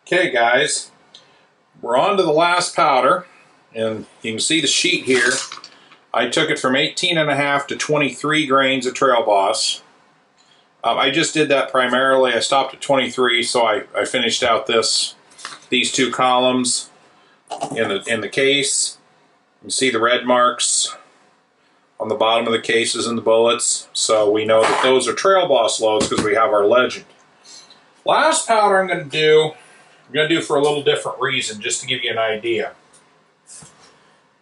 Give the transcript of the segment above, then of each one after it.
Okay guys, we're on to the last powder, and you can see the sheet here. I took it from 18.5 to 23 grains of Trail Boss. I just did that primarily. I stopped at 23, so I finished out these two columns in the case. You can see the red marks on the bottom of the cases and the bullets, so we know that those are Trail Boss loads because we have our legend. Last powder I'm going to do for a little different reason, just to give you an idea.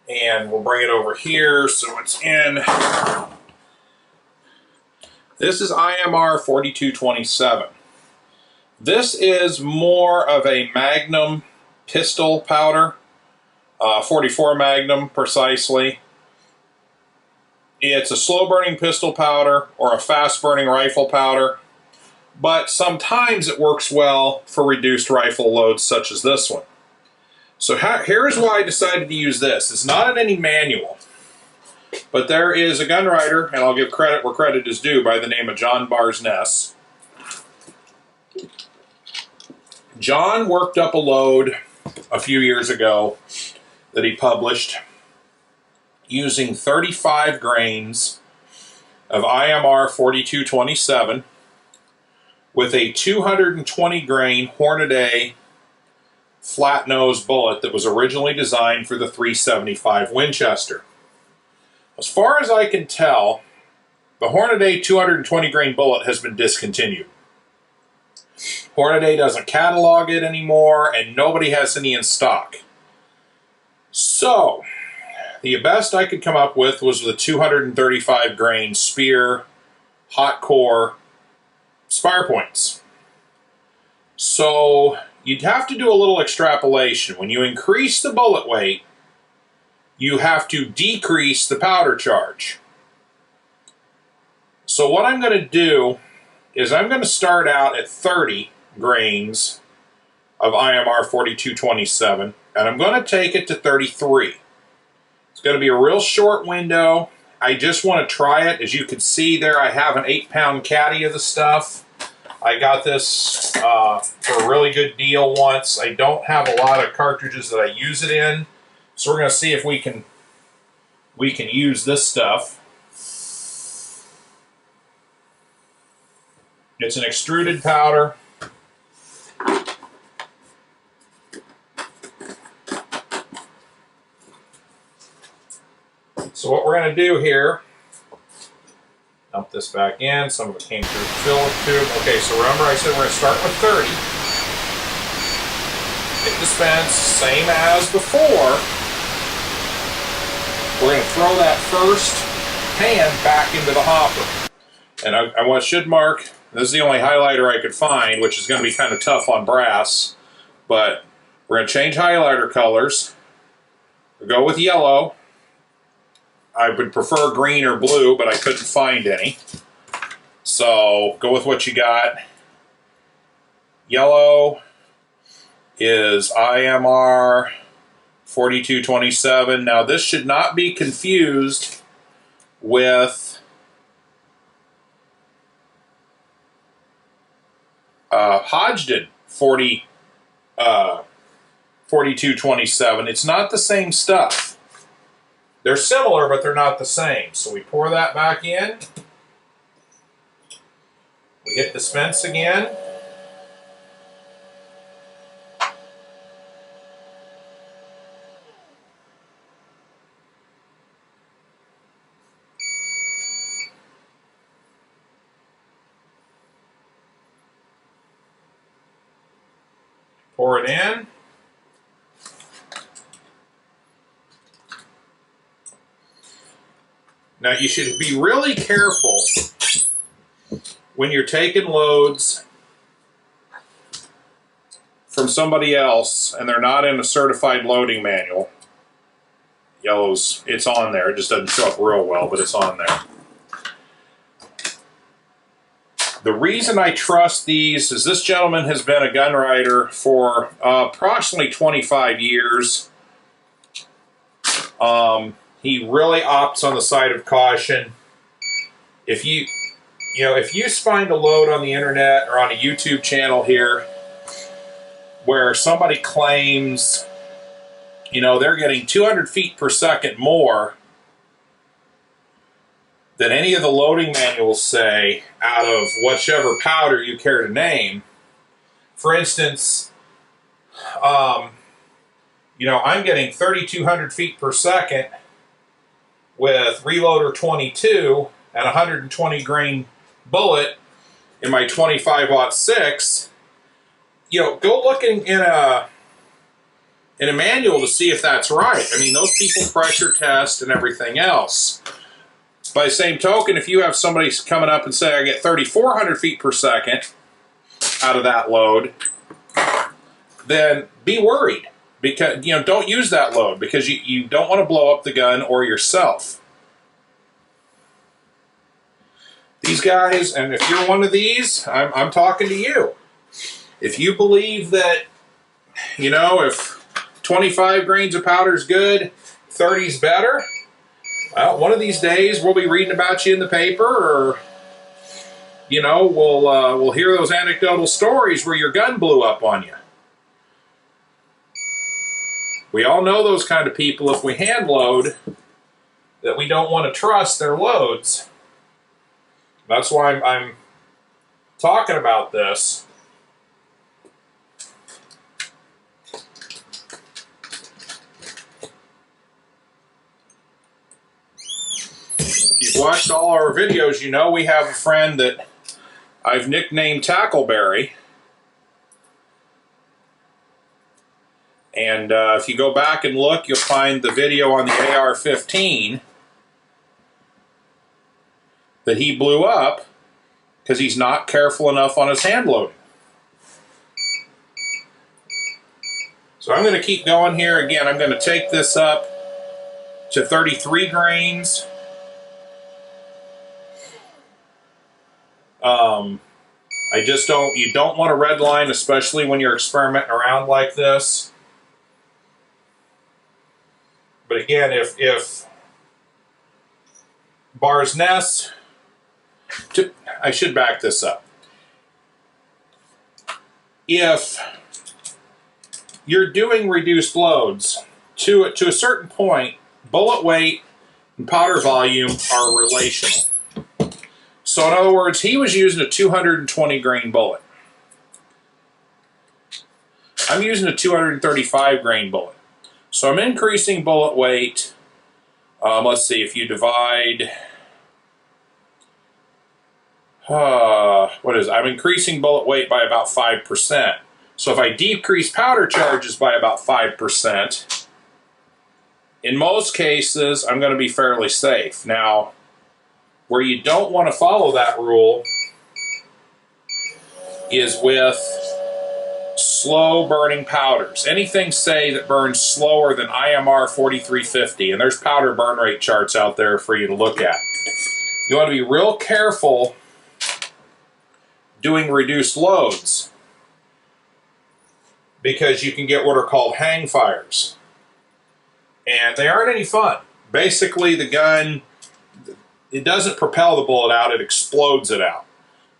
And we'll bring it over here so it's in. This is IMR 4227. This is more of a Magnum pistol powder, 44 Magnum precisely. It's a slow burning pistol powder or a fast burning rifle powder, but sometimes it works well for reduced rifle loads such as this one. So here's why I decided to use this. It's not in any manual, but there is a gun writer, and I'll give credit where credit is due, by the name of John Barsness. John worked up a load a few years ago that he published using 35 grains of IMR 4227 with a 220 grain Hornady flat nose bullet that was originally designed for the 375 Winchester. As far as I can tell, the Hornady 220 grain bullet has been discontinued. Hornady doesn't catalog it anymore, and nobody has any in stock. So, the best I could come up with was the 235 grain Speer hot core spire points. So you'd have to do a little extrapolation. When you increase the bullet weight, you have to decrease the powder charge. So what I'm going to do is I'm going to start out at 30 grains of IMR 4227, and I'm going to take it to 33. It's going to be a real short window. I just want to try it. As you can see there, I have an 8-pound caddy of the stuff. I got this for a really good deal once. I don't have a lot of cartridges that I use it in, so we're going to see if we can use this stuff. It's an extruded powder. So what we're going to do here, dump this back in. Some of it came through the fill tube. Okay, so remember I said we're going to start with 30. Hit dispense, same as before. We're going to throw that first pan back into the hopper. And I should mark, this is the only highlighter I could find, which is going to be kind of tough on brass, but we're going to change highlighter colors. We'll go with yellow. I would prefer green or blue, but I couldn't find any. So go with what you got. Yellow is IMR 4227. Now this should not be confused with Hodgdon 4227. It's not the same stuff. They're similar, but they're not the same. So we pour that back in. We hit dispense again. Pour it in. Now you should be really careful when you're taking loads from somebody else and they're not in a certified loading manual. Yellow's, it's on there. It just doesn't show up real well, but it's on there. The reason I trust these is this gentleman has been a gun writer for approximately 25 years. He really opts on the side of caution. If you find a load on the internet or on a YouTube channel here where somebody claims, they're getting 200 feet per second more than any of the loading manuals say out of whichever powder you care to name. For instance, I'm getting 3,200 feet per second with Reloader 22 and 120 grain bullet in my 25-06. Go look in a manual to see if that's right. I mean, those people pressure test and everything else. By the same token, if you have somebody coming up and say, I get 3,400 feet per second out of that load, then be worried. Because, don't use that load because you don't want to blow up the gun or yourself. These guys, and if you're one of these, I'm talking to you. If you believe that, if 25 grains of powder is good, 30's better, well, one of these days we'll be reading about you in the paper, or we'll hear those anecdotal stories where your gun blew up on you. We all know those kind of people, if we hand load, that we don't want to trust their loads. That's why I'm talking about this. If you've watched all our videos, we have a friend that I've nicknamed Tackleberry. And if you go back and look, you'll find the video on the AR-15 that he blew up because he's not careful enough on his hand loading. So I'm going to keep going here. Again, I'm going to take this up to 33 grains. You don't want a red line, especially when you're experimenting around like this. But again, if Barr's Nest, I should back this up. If you're doing reduced loads, to a certain point, bullet weight and powder volume are relational. So in other words, he was using a 220 grain bullet. I'm using a 235 grain bullet. So I'm increasing bullet weight. Let's see, if you divide, I'm increasing bullet weight by about 5%. So if I decrease powder charges by about 5%, in most cases, I'm going to be fairly safe. Now, where you don't want to follow that rule is with slow burning powders. Anything, say, that burns slower than IMR 4350, and there's powder burn rate charts out there for you to look at. You want to be real careful doing reduced loads because you can get what are called hang fires. And they aren't any fun. Basically, the gun, it doesn't propel the bullet out, it explodes it out.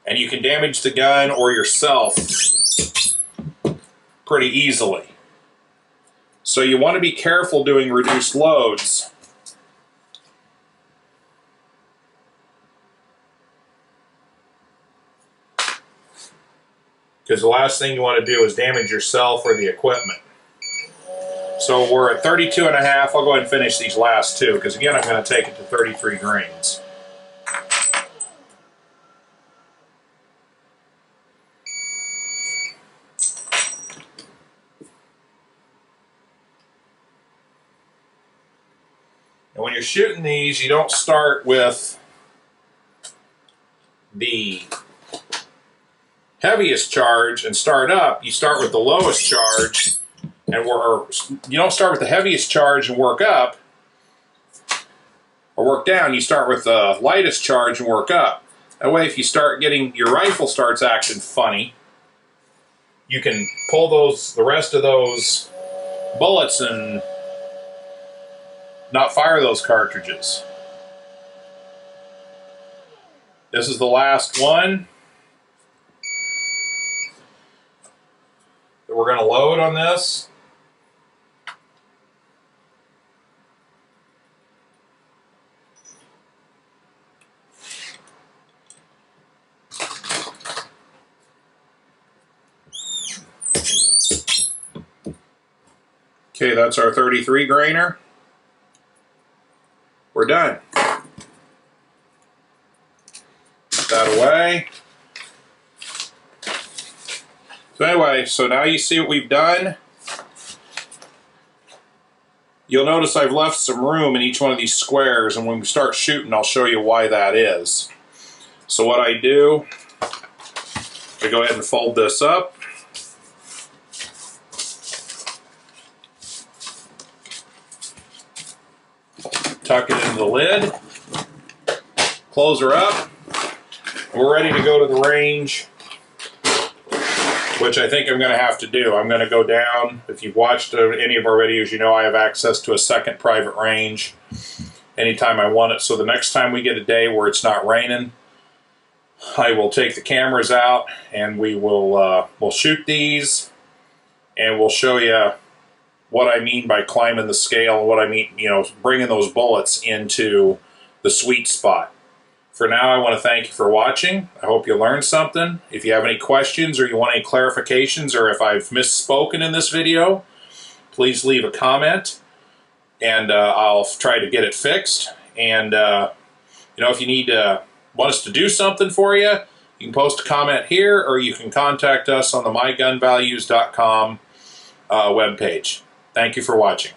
And you can damage the gun or yourself pretty easily. So you want to be careful doing reduced loads. Because the last thing you want to do is damage yourself or the equipment. So we're at 32 and a half. I'll go ahead and finish these last two, because again, I'm going to take it to 33 grains. And when you're shooting these, you don't start with the heaviest charge and start up. You start with the lowest charge, and you don't start with the heaviest charge and work up or work down. You start with the lightest charge and work up. That way, if you start getting, your rifle starts acting funny, you can pull the rest of those bullets and not fire those cartridges. This is the last one that we're going to load on this. Okay, that's our 33 grainer. We're done. Put that away. So anyway, so now you see what we've done. You'll notice I've left some room in each one of these squares, and when we start shooting, I'll show you why that is. So what I do, I go ahead and fold this up. Tuck it into the lid, close her up. We're ready to go to the range, which I think I'm going to have to do. I'm going to go down. If you've watched any of our videos, you know I have access to a second private range anytime I want it. So the next time we get a day where it's not raining, I will take the cameras out and we will we'll shoot these, and we'll show you what I mean by climbing the scale, and what I mean, you know, bringing those bullets into the sweet spot. For now, I want to thank you for watching. I hope you learned something. If you have any questions or you want any clarifications, or if I've misspoken in this video, please leave a comment, and I'll try to get it fixed. And you know, if you want us to do something for you, you can post a comment here, or you can contact us on the mygunvalues.com webpage. Thank you for watching.